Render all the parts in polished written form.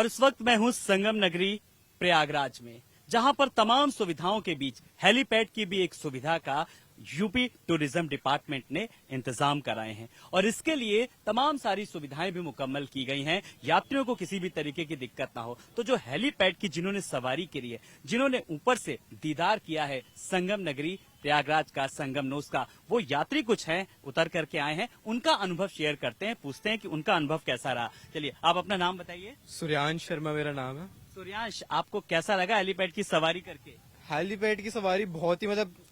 और इस वक्त मैं हूं संगम नगरी प्रयागराज में, जहां पर तमाम सुविधाओं के बीच हेलीपैड की भी एक सुविधा का यूपी टूरिज्म डिपार्टमेंट ने इंतजाम कराए हैं और इसके लिए तमाम सारी सुविधाएं भी मुकम्मल की गई हैं, यात्रियों को किसी भी तरीके की दिक्कत ना हो। तो जो हेलीपैड की जिन्होंने सवारी करी है, जिन्होंने ऊपर से दीदार किया है संगम नगरी प्रयागराज का, संगम नोस का, वो यात्री कुछ हैं, उतर करके आए हैं, उनका अनुभव शेयर करते हैं, पूछते हैं कि उनका अनुभव कैसा रहा। चलिए आप अपना नाम बताइए। सूर्यांश शर्मा मेरा नाम है। सूर्यांश, आपको कैसा लगा हेलीपैड की सवारी करके? हेलीपैड की सवारी बहुत ही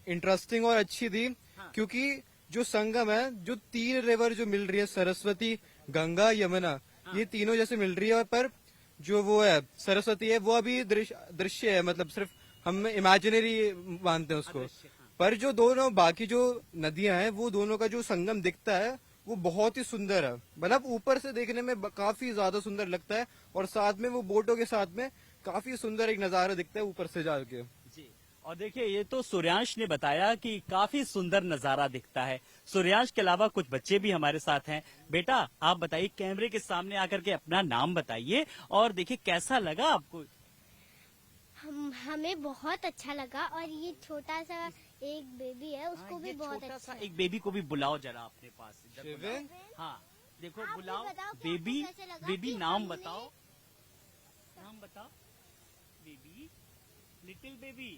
इंटरेस्टिंग और अच्छी थी। हाँ। क्योंकि जो संगम है, जो 3 रिवर जो मिल रही है, सरस्वती, गंगा, यमुना, ये तीनों जैसे मिल रही है, पर जो वो है सरस्वती है वो अभी दृश्य है, सिर्फ हम इमेजिनरी मानते हैं उसको। पर जो दोनों बाकी जो नदियां हैं, वो दोनों का जो संगम दिखता है वो बहुत ही सुंदर है। ऊपर से देखने में काफी ज्यादा सुंदर लगता है और साथ में वो बोटों के साथ में काफी सुंदर एक नजारा दिखता है ऊपर से जाके। जी, और देखिए ये तो सूर्यांश ने बताया कि काफी सुंदर नजारा दिखता है। सूर्यांश के अलावा कुछ बच्चे भी हमारे साथ हैं। बेटा आप बताइए, कैमरे के सामने आकर के अपना नाम बताइए और देखिए कैसा लगा आपको? हमें बहुत अच्छा लगा और ये छोटा सा एक बेबी है, उसको भी बहुत अच्छा। एक बेबी को भी बुलाओ जरा अपने पास। शिवन? हाँ देखो, आप भी बुलाओ बताओ कि बेबी। आपको कैसे लगा बेबी कि नाम हमने- बताओ, नाम बताओ। Baby, little baby.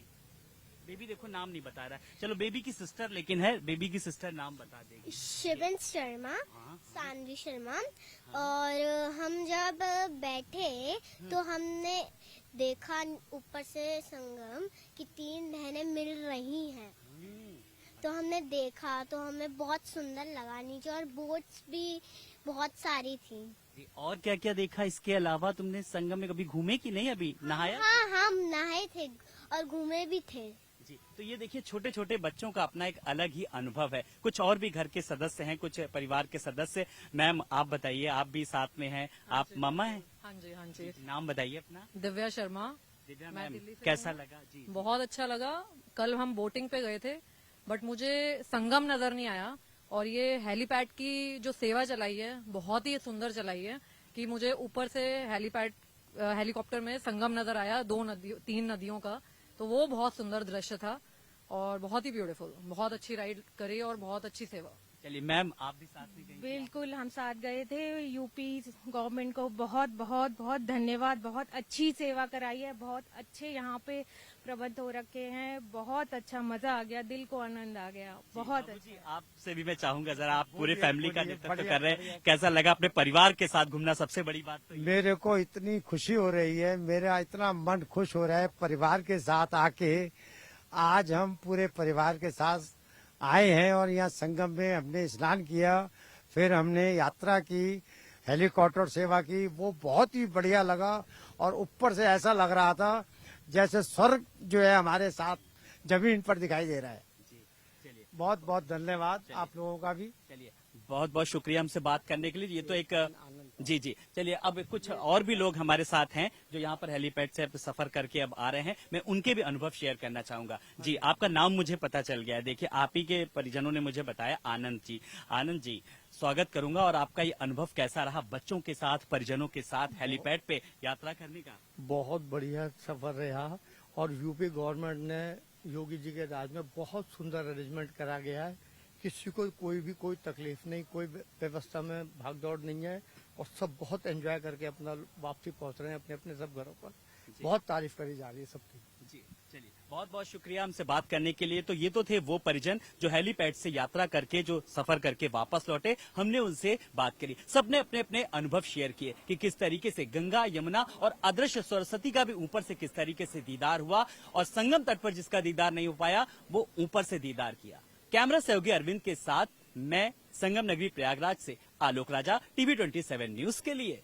बेबी देखो नाम नहीं बता रहा है। चलो बेबी की सिस्टर लेकिन है, बेबी की सिस्टर नाम बता देगी। शिवन शर्मा, हाँ। सानवी शर्मा। और हम जब बैठे तो हमने देखा ऊपर से संगम की 3 बहनें मिल रही हैं, तो हमने देखा तो हमें बहुत सुंदर लगा। नीचे और बोट्स भी बहुत सारी थी। और क्या क्या देखा इसके अलावा? तुमने संगम में कभी घूमे कि नहीं? अभी नहाया? हाँ, हम नहाए थे और घूमे भी थे। जी, तो ये देखिए छोटे छोटे बच्चों का अपना एक अलग ही अनुभव है। कुछ और भी घर के सदस्य हैं, कुछ परिवार के सदस्य। मैम आप बताइए, आप भी साथ में हैं, आप मामा हैं? हाँ जी, हाँ जी। नाम बताइए अपना। दिव्या शर्मा। दिव्या मैं मैम, दिल्ली से कैसा हूँ। लगा? जी बहुत अच्छा लगा। कल हम बोटिंग पे गए थे, बट मुझे संगम नजर नहीं आया। और ये हेलीपैड की जो सेवा चलाई है, बहुत ही सुंदर चलाई है कि मुझे ऊपर से हेलीकॉप्टर में संगम नजर आया, 3 नदियों का। तो वो बहुत सुंदर दृश्य था और बहुत ही ब्यूटीफुल। बहुत अच्छी राइड करी और बहुत अच्छी सेवा। चलिए मैम, आप भी साथ में गई? बिल्कुल, हम साथ गए थे। यूपी गवर्नमेंट को बहुत बहुत बहुत धन्यवाद। बहुत अच्छी सेवा कराई है, बहुत अच्छे यहाँ पे प्रबंध हो रखे हैं। बहुत अच्छा, मजा आ गया, दिल को आनंद आ गया। बहुत बाबू अच्छा। जी, आपसे भी मैं चाहूंगा जरा, आप पूरे फैमिली का नेतृत्व कर रहे हैं, कैसा लगा अपने परिवार के साथ घूमना? सबसे बड़ी बात तो ये। मेरे को इतनी खुशी हो रही है, मेरा इतना मन खुश हो रहा है परिवार के साथ आके। आज हम पूरे परिवार के साथ आए हैं और यहाँ संगम में हमने स्नान किया, फिर हमने यात्रा की, हेलीकॉप्टर सेवा की। वो बहुत ही बढ़िया लगा और ऊपर से ऐसा लग रहा था जैसे स्वर्ग जो है हमारे साथ जमीन पर दिखाई दे रहा है। जी, चलिए बहुत बहुत धन्यवाद आप लोगों का भी। चलिए, बहुत बहुत शुक्रिया हमसे बात करने के लिए। ये तो एक जी जी। चलिए, अब कुछ और भी लोग हमारे साथ हैं जो यहाँ पर हेलीपैड से सफर करके अब आ रहे हैं। मैं उनके भी अनुभव शेयर करना चाहूंगा। जी, आपका नाम मुझे पता चल गया है। देखिए, आप ही के परिजनों ने मुझे बताया, आनंद जी। आनंद जी, स्वागत करूंगा। और आपका ये अनुभव कैसा रहा बच्चों के साथ, परिजनों के साथ हेलीपैड पे यात्रा करने का? बहुत बढ़िया सफर रहा और यूपी गवर्नमेंट ने योगी जी के राज में बहुत सुंदर अरेंजमेंट करा गया है। किसी को कोई तकलीफ नहीं, कोई व्यवस्था में भागदौड़ नहीं है और सब बहुत एंजॉय करके अपना वापसी पहुंच रहे हैं अपने अपने सब घरों पर। बहुत तारीफ करी जा रही है सबकी। जी, चलिए, बहुत बहुत शुक्रिया हमसे बात करने के लिए। तो ये तो थे वो परिजन जो हेलीपैड से यात्रा करके, जो सफर करके वापस लौटे। हमने उनसे बात करी, सबने अपने अपने अनुभव शेयर किए कि किस तरीके से गंगा, यमुना और अदृश्य सरस्वती का भी ऊपर से किस तरीके से दीदार हुआ और संगम तट पर जिसका दीदार नहीं हो पाया वो ऊपर से दीदार किया। कैमरा सहयोगी अरविंद के साथ मैं संगम नगरी प्रयागराज से आलोक राजा, टीवी 27 न्यूज के लिए।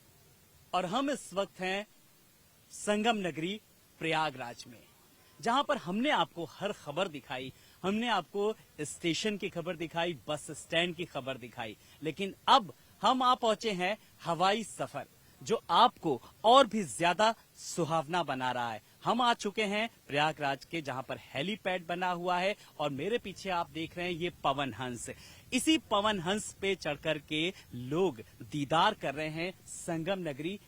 और हम इस वक्त हैं संगम नगरी प्रयागराज में, जहां पर हमने आपको हर खबर दिखाई। हमने आपको स्टेशन की खबर दिखाई, बस स्टैंड की खबर दिखाई, लेकिन अब हम आ पहुंचे हैं हवाई सफर, जो आपको और भी ज्यादा सुहावना बना रहा है। हम आ चुके हैं प्रयागराज के, जहां पर हेलीपैड बना हुआ है और मेरे पीछे आप देख रहे हैं ये पवन हंस। इसी पवन हंस पे चढ़कर के लोग दीदार कर रहे हैं संगम नगरी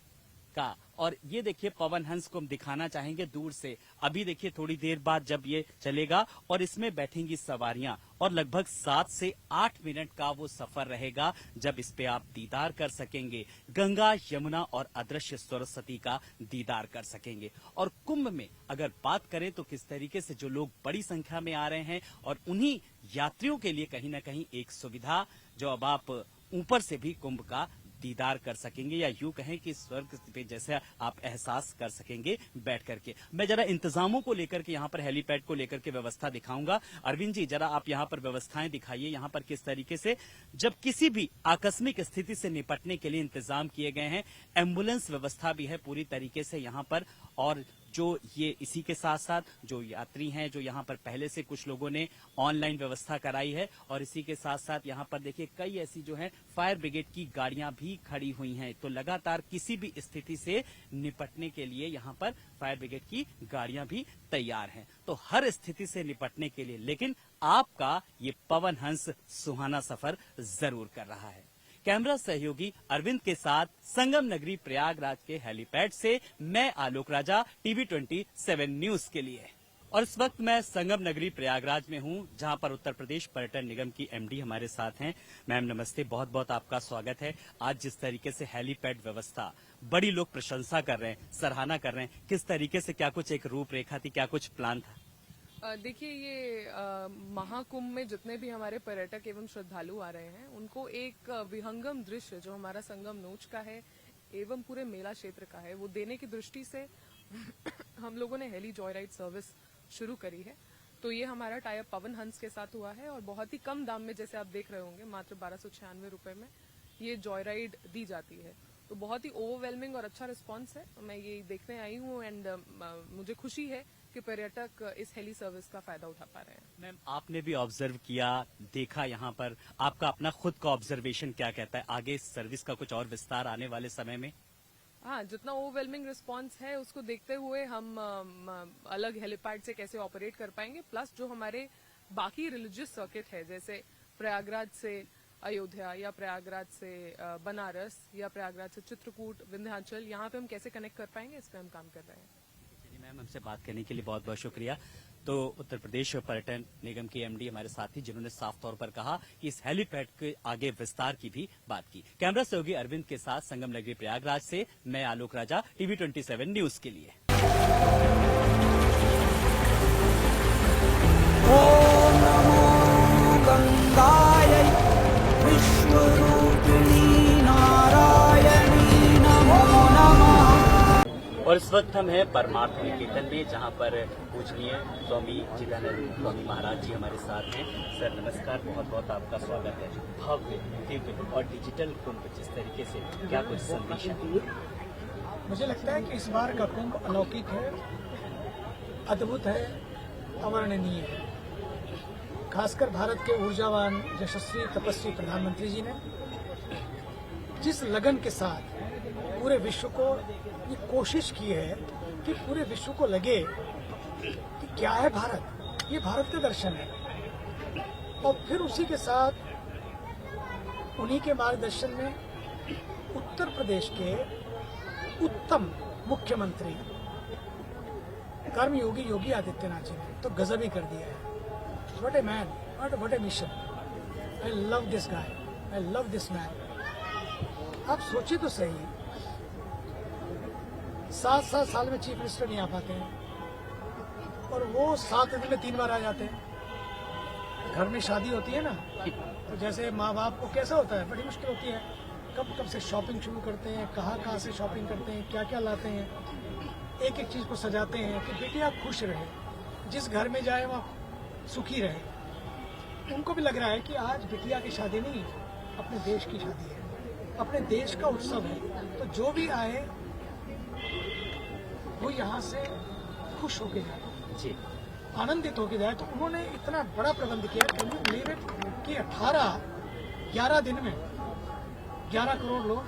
का और ये देखिए पवन हंस को हम दिखाना चाहेंगे दूर से। अभी देखिए थोड़ी देर बाद जब ये चलेगा और इसमें बैठेंगी सवारियां और लगभग 7 से 8 मिनट का वो सफर रहेगा जब इस पे आप दीदार कर सकेंगे, गंगा यमुना और अदृश्य सरस्वती का दीदार कर सकेंगे। और कुंभ में अगर बात करें तो किस तरीके से जो लोग बड़ी संख्या में आ रहे हैं और उन्हीं यात्रियों के लिए कहीं ना कहीं एक सुविधा जो अब आप ऊपर से भी कुंभ का दीदार कर सकेंगे या यूं कहें कि स्वर्ग पे जैसे आप एहसास कर सकेंगे बैठ करके। मैं जरा इंतजामों को लेकर के यहाँ पर हेलीपैड को लेकर के व्यवस्था दिखाऊंगा। अरविंद जी जरा आप यहाँ पर व्यवस्थाएं दिखाइए, यहाँ पर किस तरीके से जब किसी भी आकस्मिक स्थिति से निपटने के लिए इंतजाम किए गए हैं। एम्बुलेंस व्यवस्था भी है पूरी तरीके से यहाँ पर, और जो ये इसी के साथ साथ जो यात्री हैं जो यहाँ पर पहले से कुछ लोगों ने ऑनलाइन व्यवस्था कराई है, और इसी के साथ साथ यहाँ पर देखिए कई ऐसी जो है फायर ब्रिगेड की गाड़ियां भी खड़ी हुई हैं। तो लगातार किसी भी स्थिति से निपटने के लिए यहाँ पर फायर ब्रिगेड की गाड़ियां भी तैयार हैं। तो हर स्थिति से निपटने के लिए लेकिन आपका ये पवन हंस सुहाना सफर जरूर कर रहा है। कैमरा सहयोगी अरविंद के साथ संगम नगरी प्रयागराज के हेलीपैड से मैं आलोक राजा, टीवी 27 न्यूज के लिए। और इस वक्त मैं संगम नगरी प्रयागराज में हूं जहां पर उत्तर प्रदेश पर्यटन निगम की एमडी हमारे साथ हैं। मैम नमस्ते, बहुत बहुत आपका स्वागत है। आज जिस तरीके से हेलीपैड व्यवस्था बड़ी लोग प्रशंसा कर रहे हैं, सराहना कर रहे हैं, किस तरीके से क्या कुछ एक रूपरेखा थी, क्या कुछ प्लान था? देखिए ये महाकुंभ में जितने भी हमारे पर्यटक एवं श्रद्धालु आ रहे हैं उनको एक विहंगम दृश्य जो हमारा संगम नोच का है एवं पूरे मेला क्षेत्र का है वो देने की दृष्टि से हम लोगों ने हेली जॉय राइड सर्विस शुरू करी है। तो ये हमारा टाई अप पवन हंस के साथ हुआ है और बहुत ही कम दाम में, जैसे आप देख रहे होंगे, मात्र 1296 रुपए में ये जॉय राइड दी जाती है। तो बहुत ही ओवरवेलमिंग और अच्छा रिस्पांस है। मैं ये देखने आई हूँ एंड मुझे खुशी है कि पर्यटक इस हेली सर्विस का फायदा उठा पा रहे हैं। मैम आपने भी ऑब्जर्व किया, देखा, यहाँ पर आपका अपना खुद का ऑब्जर्वेशन क्या कहता है, आगे इस सर्विस का कुछ और विस्तार आने वाले समय में? हाँ, जितना ओवरवेलमिंग रिस्पांस है उसको देखते हुए हम अलग हेलीपैड से कैसे ऑपरेट कर पाएंगे, प्लस जो हमारे बाकी रिलीजियस सर्किट है जैसे प्रयागराज से अयोध्या या प्रयागराज से बनारस या प्रयागराज से चित्रकूट, विंध्याचल, यहाँ पे हम कैसे कनेक्ट कर पाएंगे इस पे हम काम कर रहे हैं। मैम हमसे बात करने के लिए बहुत बहुत शुक्रिया। तो उत्तर प्रदेश पर्यटन निगम के एमडी हमारे साथ ही जिन्होंने साफ तौर पर कहा कि इस हेलीपैड के आगे विस्तार की भी बात की। कैमरा सहयोगी अरविंद के साथ संगम नगरी प्रयागराज से मैं आलोक राजा, टीवी 27 न्यूज के लिए। ओम नमो गंगायै विश्वरूपिणी नारायणी नमो नमः। और इस वक्त हम हैं परमार्थ निकेतन में जहां पर पूजनीय स्वामी चिदानंद स्वामी महाराज जी हमारे साथ हैं। सर नमस्कार, बहुत बहुत आपका स्वागत है। भव्य, दिव्य और डिजिटल कुंभ जिस तरीके से क्या कुछ संदेश है? मुझे लगता है कि इस बार का कुंभ अलौकिक है, अद्भुत है, अवर्णनीय है। खासकर भारत के ऊर्जावान, यशस्वी, तपस्वी प्रधानमंत्री जी ने जिस लगन के साथ पूरे विश्व को ये कोशिश की है कि पूरे विश्व को लगे कि क्या है भारत, ये भारत के दर्शन है, और फिर उसी के साथ उन्हीं के मार्गदर्शन में उत्तर प्रदेश के उत्तम मुख्यमंत्री कर्मयोगी योगी आदित्यनाथ जी ने तो गजब ही कर दिया है। What a man, what A mission. I love this guy, I love this man. आप सोचिए तो सही, 7 साल में चीफ मिनिस्टर नहीं आ पाते हैं और वो 7 दिन में 3 बार आ जाते हैं। घर में शादी होती है ना, तो जैसे माँ बाप को कैसा होता है, बड़ी मुश्किल होती है, कब कब से शॉपिंग शुरू करते हैं, कहाँ से शॉपिंग करते हैं, क्या क्या लाते हैं, एक एक चीज को सजाते हैं कि बेटियां खुश रहे, जिस घर में जाए वहाँ सुखी रहे। उनको भी लग रहा है कि आज बिटिया की शादी नहीं, अपने देश की शादी है, अपने देश का उत्सव है। तो जो भी आए वो यहाँ से खुश होके जाए जी, आनंदित होके जाए। तो उन्होंने इतना बड़ा प्रबंध किया, कैन यू बिलीव इट, कि 11 दिन में 11 करोड़ लोग,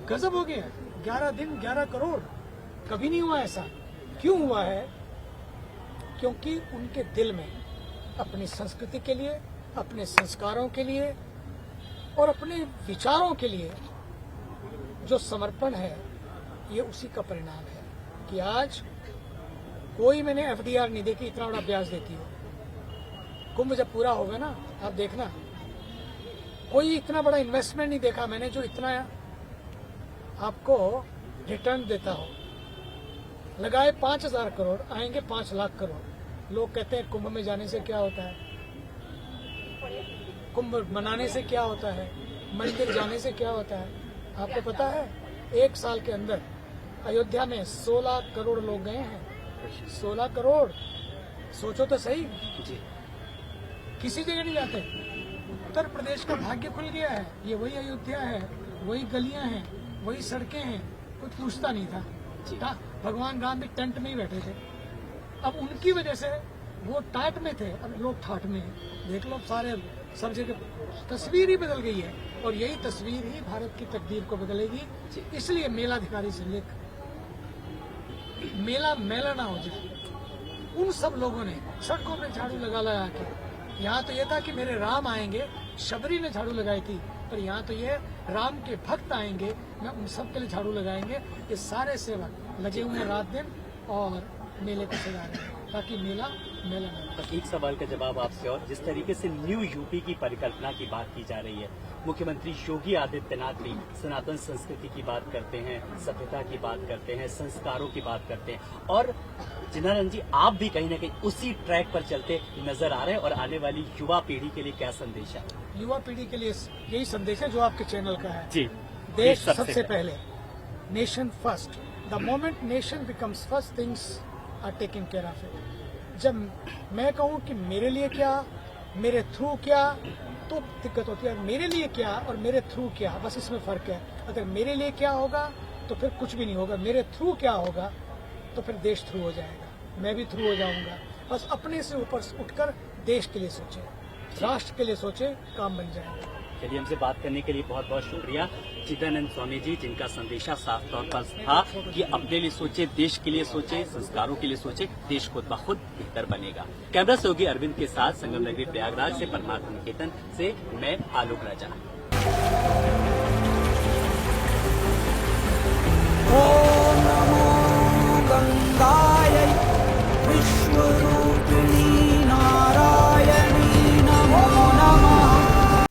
गजब हो गया। 11 दिन 11 करोड़, कभी नहीं हुआ ऐसा। क्यों हुआ है? क्योंकि उनके दिल में अपनी संस्कृति के लिए, अपने संस्कारों के लिए और अपने विचारों के लिए जो समर्पण है ये उसी का परिणाम है कि आज कोई मैंने एफडीआर नहीं देखी इतना बड़ा ब्याज देती हो। कुंभ जब पूरा होगा ना, आप देखना, कोई इतना बड़ा इन्वेस्टमेंट नहीं देखा मैंने जो इतना आपको रिटर्न देता हो। लगाए 5,000 करोड़, आएंगे 5 लाख करोड़। लोग कहते हैं कुंभ में जाने से क्या होता है, कुंभ मनाने से क्या होता है, मंदिर जाने से क्या होता है। आपको पता है 1 साल के अंदर अयोध्या में 16 करोड़ लोग गए हैं। 16 करोड़, सोचो तो सही, किसी जगह नहीं जाते। उत्तर प्रदेश का भाग्य खुल गया है। ये वही अयोध्या है, वही गलियां हैं, वही सड़कें हैं। कोई पूछता नहीं था। भगवान राम भी टेंट में ही बैठे थे। अब उनकी वजह से वो टाट में थे, अब लोग ठाट में हैं। देख लो, सारे सब जगह तस्वीर ही बदल गई है और यही तस्वीर ही भारत की तकदीर को बदलेगी। इसलिए मेलाधिकारी से लेकर मेला मेला ना हो जाए। उन सब लोगों ने सड़कों पे झाड़ू लगा के, यहाँ तो ये था कि मेरे राम आएंगे, शबरी ने झाड़ू लगाई थी, पर यहाँ तो ये राम के भक्त आएंगे, मैं उन सब के लिए झाड़ू लगाएंगे। ये सारे सेवक लगे हुए हैं रात दिन और मेले को सजा रहे हैं ताकि मेला मेला ना हो। एक सवाल का जवाब आपसे, और जिस तरीके से न्यू यूपी की परिकल्पना की बात की जा रही है, मुख्यमंत्री योगी आदित्यनाथ भी सनातन संस्कृति की बात करते हैं, सभ्यता की बात करते हैं, संस्कारों की बात करते हैं, और जिनानंद जी आप भी कहीं न कहीं उसी ट्रैक पर चलते नजर आ रहे हैं। और आने वाली युवा पीढ़ी के लिए क्या संदेश है? युवा पीढ़ी के लिए यही संदेश है जो आपके चैनल का है। जी, देश सबसे पहले, nation first. The moment nation becomes first, things are taking care of it. जब मैं कहूँ कि मेरे लिए क्या, मेरे थ्रू क्या, तो दिक्कत होती है। मेरे लिए क्या और मेरे थ्रू क्या, बस इसमें फर्क है। अगर मेरे लिए क्या होगा तो फिर कुछ भी नहीं होगा, मेरे थ्रू क्या होगा तो फिर देश थ्रू हो जाएगा, मैं भी थ्रू हो जाऊंगा। बस अपने से ऊपर उठकर देश के लिए सोचे, राष्ट्र के लिए सोचे, काम बन जाएगा। चलिए, हमसे बात करने के लिए बहुत बहुत शुक्रिया चिदानंद स्वामी जी, जिनका संदेशा साफ तौर पर था कि अपने लिए सोचे, देश के लिए सोचे, संस्कारों के लिए सोचे, देश खुद ब खुद बेहतर बनेगा। कैमरा सहयोगी अरविंद के साथ संगम नगरी प्रयागराज से परमात्मा निकेतन से मैं आलोक राजा। ॐ नमो गङ्गायै विश्वरूपिणी नारायणी नमो नमः।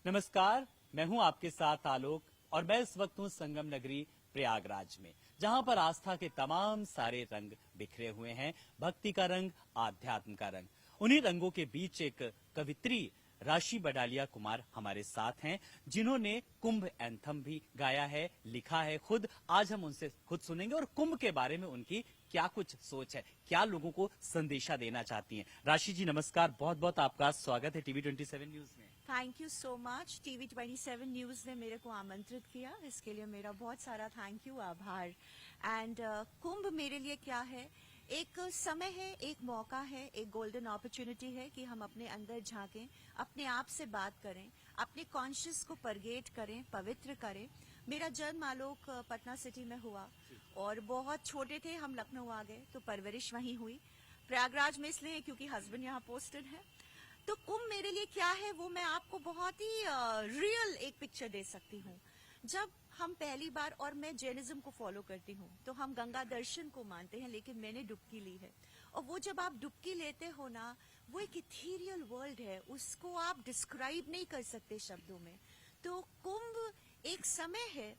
नमस्कार, मैं हूं आपके साथ आलोक और मैं इस वक्त हूं संगम नगरी प्रयागराज में, जहां पर आस्था के तमाम सारे रंग बिखरे हुए हैं। भक्ति का रंग, आध्यात्म का रंग। उन्हीं रंगों के बीच एक कवित्री राशि बडालिया कुमार हमारे साथ हैं, जिन्होंने कुंभ एंथम भी गाया है, लिखा है खुद। आज हम उनसे खुद सुनेंगे और कुंभ के बारे में उनकी क्या कुछ सोच है, क्या लोगों को संदेशा देना चाहती हैं। राशि जी नमस्कार, बहुत बहुत आपका स्वागत है टीवी 27 न्यूज में। Thank you so much. TV 27 news ने मेरे को आमंत्रित किया, इसके लिए मेरा बहुत सारा थैंक यू, आभार। एंड कुंभ मेरे लिए क्या है, एक समय है, एक मौका है, एक गोल्डन अपॉर्चुनिटी है कि हम अपने अंदर झांकें, अपने आप से बात करें, अपने कॉन्शियस को परगेट करें, पवित्र करें। मेरा जन्म आलोक पटना सिटी में हुआ और बहुत छोटे थे हम लखनऊ आ गए, तो परवरिश वहीं हुई। प्रयागराज में इसलिए क्योंकि हस्बैंड यहाँ पोस्टेड है। तो कुंभ मेरे लिए क्या है वो मैं आपको बहुत ही रियल एक पिक्चर दे सकती हूँ। जब हम पहली बार, और मैं जैनिज्म को फॉलो करती हूँ, तो हम गंगा दर्शन को मानते हैं, लेकिन मैंने डुबकी ली है। और वो जब आप डुबकी लेते हो ना, वो एक इथीरियल वर्ल्ड है, उसको आप डिस्क्राइब नहीं कर सकते शब्दों में। तो कुंभ एक समय है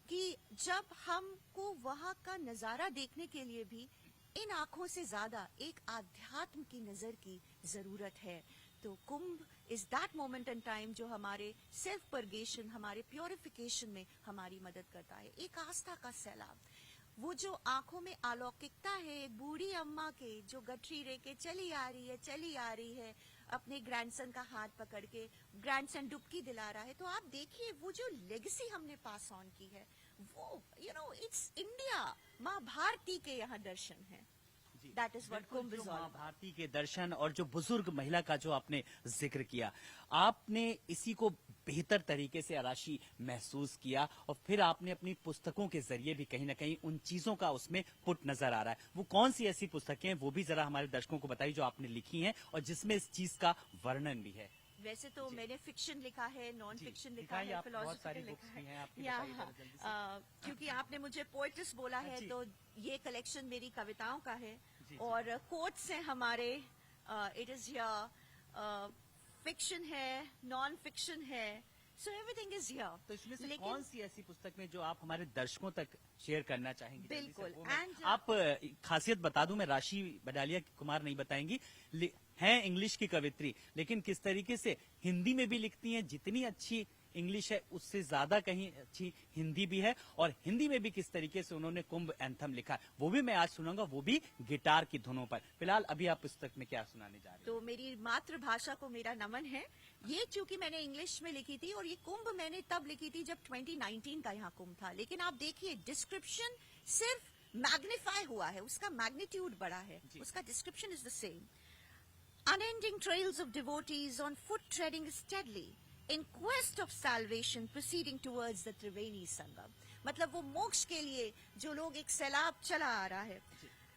कि जब हमको वहाँ का नजारा देखने के लिए भी इन आंखों से ज्यादा एक आध्यात्म की नजर की जरूरत है। तो Kumbh is that moment in time जो हमारे सेल्फ परगेशन, हमारे प्योरिफिकेशन में हमारी मदद करता है। एक आस्था का सैलाब, वो जो आंखों में अलौकिकता है, एक बूढ़ी अम्मा के जो गठरी लेके चली आ रही है अपने ग्रैंडसन का हाथ पकड़ के, ग्रैंडसन डुबकी दिला रहा है। तो आप देखिए वो जो लेगेसी हमने पास ऑन की है, वो इट्स इंडिया। माँ भारती के यहाँ दर्शन है। That is what Kumbh is all about. Bharti के दर्शन और जो बुजुर्ग महिला का जो आपने जिक्र किया, आपने इसी को बेहतर तरीके से राशि महसूस किया और फिर आपने अपनी पुस्तकों के जरिए भी कहीं ना कहीं उन चीजों का उसमें पुट नजर आ रहा है। वो कौन सी ऐसी पुस्तकें हैं वो भी जरा हमारे दर्शकों को बताइए जो आपने लिखी हैं और जिसमें इस चीज का वर्णन भी है। वैसे तो मैंने फिक्शन लिखा है, नॉन जी, फिक्शन लिखा दिखाइए है, आप, बहुत फिलोसफिकल सारी लिखा books भी हैं है। आपकी, या बताइए जरा जल्दी से। क्योंकि आपने मुझे पोएट्स बोला है जी। तो ये कलेक्शन मेरी कविताओं का है जी। और कोट्स हैं हमारे। इट इज हियर, फिक्शन है, नॉन फिक्शन है, सो एवरीथिंग इज हियर। तो इसमें से कौन सी ऐसी पुस्तक में जो आप हमारे दर्शकों तक शेयर करना चाहेंगे? जल्दी से बिल्कुल, वो मैं- and- आप खासियत बता दूं, मैं राशि बडालिया कुमार नहीं बताएंगी, हैं इंग्लिश की कवित्री, लेकिन किस तरीके से हिंदी में भी लिखती हैं। जितनी अच्छी इंग्लिश है उससे ज्यादा कहीं अच्छी हिंदी भी है, और हिंदी में भी किस तरीके से उन्होंने कुंभ एंथम लिखा है वो भी मैं आज सुनाऊंगा, वो भी गिटार की धुनों पर। फिलहाल अभी आप पुस्तक में क्या सुनाने जा रहे हैं? तो मेरी मातृभाषा को मेरा नमन है। ये चूंकि मैंने इंग्लिश में लिखी थी और ये कुंभ मैंने तब लिखी थी जब 2019 का यहाँ कुंभ था, लेकिन आप देखिए डिस्क्रिप्शन सिर्फ मैग्नीफाई हुआ है, उसका मैग्नीट्यूड बढ़ा है, उसका description is the same. Unending trails of devotees on foot treading steadily in quest of salvation proceeding towards the Triveni Sangam. मतलब वो मोक्ष के लिए जो लोग एक सैलाब चला आ रहा है।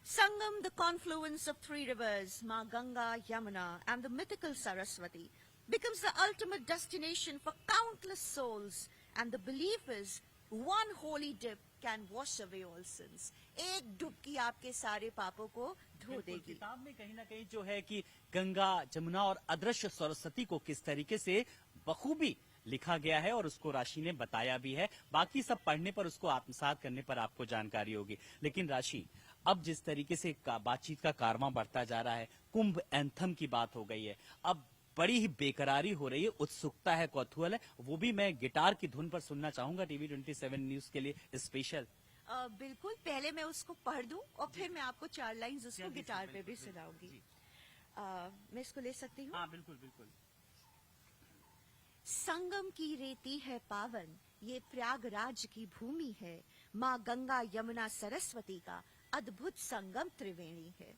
Sangam, the confluence of three rivers, Ma Ganga, Yamuna and the mythical Saraswati, becomes the ultimate destination for countless souls, and the belief is one holy dip can wash away all sins. एक डुबकी आपके सारे पापों को धो बिल्कुल, देगी। किताब में कहीं ना कहीं जो है कि गंगा, जमुना और अदृश्य सरस्वती को किस तरीके से बखूबी लिखा गया है, और उसको राशि ने बताया भी है। बाकी सब पढ़ने पर, उसको आत्मसात करने पर आपको जानकारी होगी। लेकिन राशि, अब जिस तरीके से बातचीत का कारवां बढ़ता जा रहा है, कुंभ एंथम की बात हो गई है, अब बड़ी ही बेकरारी हो रही है, उत्सुकता है, कौतूहल है, वो भी मैं गिटार की धुन पर सुनना चाहूंगा टीवी 27 न्यूज के लिए स्पेशल। बिल्कुल, पहले मैं उसको पढ़ दूं और फिर मैं आपको 4 लाइंस उसको जल्दी से, गिटार पे भी बिल्कुल, सुनाऊंगी। जी। मैं इसको ले सकती हूँ? हाँ बिल्कुल बिल्कुल। संगम की रेती है पावन, ये प्रयागराज की भूमि है, माँ गंगा यमुना सरस्वती का अद्भुत संगम त्रिवेणी है।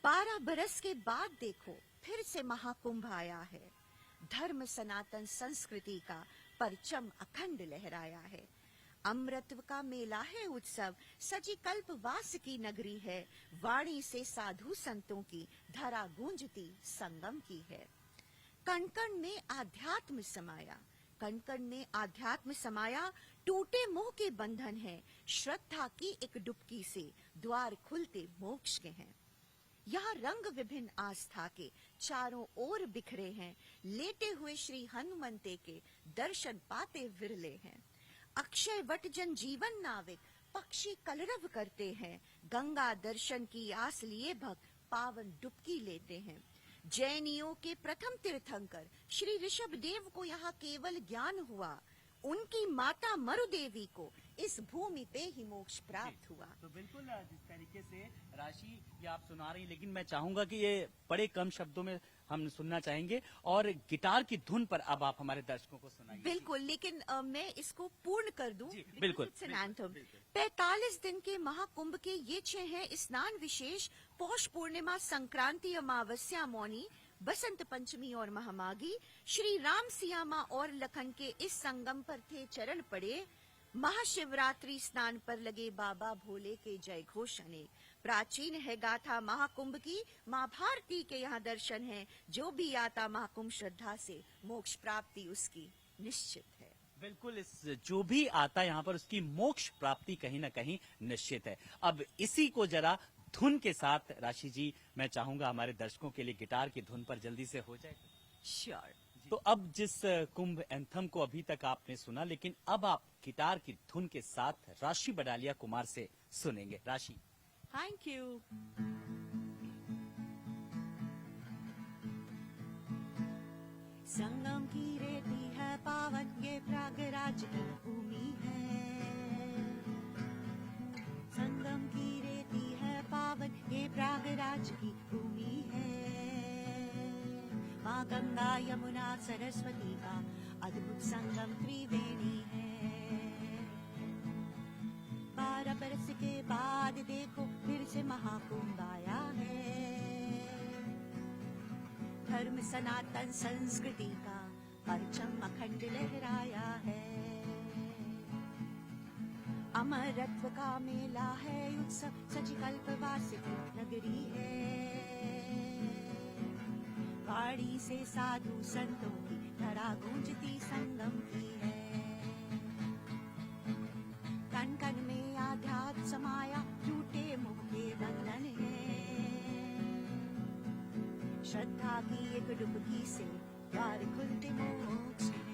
12 बरस के बाद देखो फिर से महाकुंभ आया है, धर्म सनातन संस्कृति का परचम अखंड लहराया है। अमृतत्व का मेला है उत्सव, सजी कल्पवास की नगरी है, वाणी से साधु संतों की धरा गूंजती संगम की है। कण कण में आध्यात्म समाया, कण कण में आध्यात्म समाया, टूटे मोह के बंधन है, श्रद्धा की एक डुबकी से द्वार खुलते मोक्ष के हैं। यहाँ रंग विभिन्न आस्था के चारों ओर बिखरे हैं, लेटे हुए श्री हनुमंते के दर्शन पाते विरले हैं। अक्षय वट जन जीवन नाविक पक्षी कलरव करते हैं, गंगा दर्शन की आस लिए भक्त पावन डुबकी लेते हैं। जैनियों के प्रथम तीर्थंकर श्री ऋषभ देव को यहाँ केवल ज्ञान हुआ, उनकी माता मरुदेवी को इस भूमि पे ही मोक्ष प्राप्त हुआ। तो बिल्कुल जिस तरीके से राशि ये आप सुना रही, लेकिन मैं चाहूंगा कि ये बड़े कम शब्दों में हम सुनना चाहेंगे, और गिटार की धुन पर अब आप हमारे दर्शकों को सुनाइए। बिल्कुल, लेकिन मैं इसको पूर्ण कर दूं। जी, बिल्कुल, It's an anthem। 45 दिन के महाकुंभ के ये 6 हैं स्नान विशेष, पौष पूर्णिमा, संक्रांति, अमावस्या, मौनी, बसंत पंचमी और महामागी। श्री राम, सिया माँ और लखन के इस संगम पर थे चरण पड़े, महाशिवरात्रि स्नान पर लगे बाबा भोले के जय घोष अनेक। प्राचीन है गाथा महाकुंभ की, माँ भारती के यहाँ दर्शन है, जो भी आता महाकुंभ श्रद्धा से मोक्ष प्राप्ति उसकी निश्चित है। बिल्कुल, इस जो भी आता यहाँ पर उसकी मोक्ष प्राप्ति कहीं ना कहीं निश्चित है। अब इसी को जरा धुन के साथ राशि जी, मैं चाहूंगा हमारे दर्शकों के लिए गिटार की धुन पर जल्दी से हो जाए। श्योर। तो अब जिस कुंभ एंथम को अभी तक आपने सुना, लेकिन अब आप गिटार की धुन के साथ राशि बडालिया कुमार से सुनेंगे। राशि, थैंक यू। संगम की रेती है पावन, ये प्रयागराज की भूमि है। संगम की रेती है पावन, ये प्रयागराज की भूमि है। माँ गंगा यमुना सरस्वती का अद्भुत संगम त्रिवेणी है। 12 बरस के बाद देखो फिर से महाकुंभ आया है, धर्म सनातन संस्कृति का परचम अखंड लहराया है। अमरत्व का मेला है उत्सव, सजी कल्पवास की नगरी है, पहाड़ी से साधु संतों की धरा गूंजती संगम की है। कण कण में आध्यात्म समाया, टूटे मुख के बंधन है। श्रद्धा की एक डुबकी से द्वार खुलते मोक्ष है।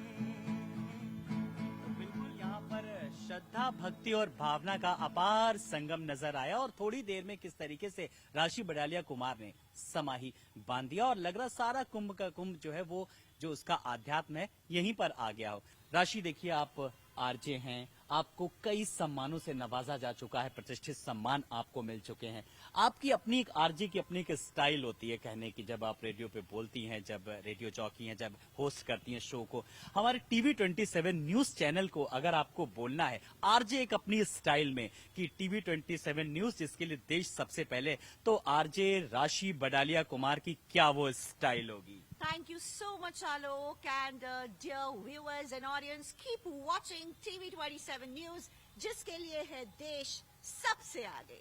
बिल्कुल यहाँ पर श्रद्धा, भक्ति और भावना का अपार संगम नजर आया और थोड़ी देर में किस तरीके से राशि बडालिया कुमार ने समाही बांध दिया और लग रहा सारा कुंभ का कुंभ जो है वो जो उसका आध्यात्म है यहीं पर आ गया हो। राशि देखिए, आप आरजे हैं, आपको कई सम्मानों से नवाजा जा चुका है, प्रतिष्ठित सम्मान आपको मिल चुके हैं। आपकी अपनी एक आरजे की अपनी एक स्टाइल होती है कहने की, जब आप रेडियो पे बोलती हैं, जब रेडियो जॉकी हैं, जब होस्ट करती हैं शो को। हमारे टीवी 27 न्यूज चैनल को अगर आपको बोलना है आरजे एक अपनी स्टाइल में कि टीवी 27 न्यूज जिसके लिए देश सबसे पहले, तो आरजे राशि बडालिया कुमार की क्या वो स्टाइल होगी? Thank you so much, Alok, and dear viewers and audience, keep watching TV 27 News, जिसके लिए है देश सबसे आगे।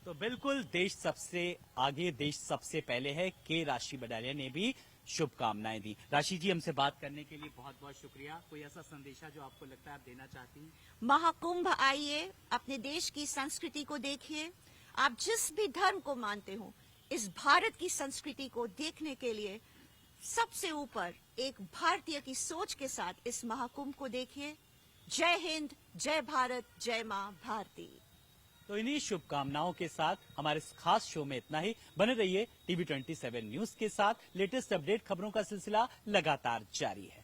तो बिल्कुल देश सबसे आगे, देश सबसे पहले है के राशि बडालिया ने भी शुभकामनाएं दी। राशि जी, हमसे बात करने के लिए बहुत बहुत शुक्रिया। कोई ऐसा संदेशा जो आपको लगता है आप देना चाहती हैं? महाकुंभ आइए, अपने देश की संस्कृति को देखिए। आप जिस भी धर्म को मानते हो, इस भारत की संस्कृति को देखने के लिए सबसे ऊपर एक भारतीय की सोच के साथ इस महाकुंभ को देखिए। जय हिंद, जय भारत, जय मां भारती। तो इन्हीं शुभकामनाओं के साथ हमारे इस खास शो में इतना ही। बने रहिए टीवी 27 न्यूज के साथ। लेटेस्ट अपडेट खबरों का सिलसिला लगातार जारी है।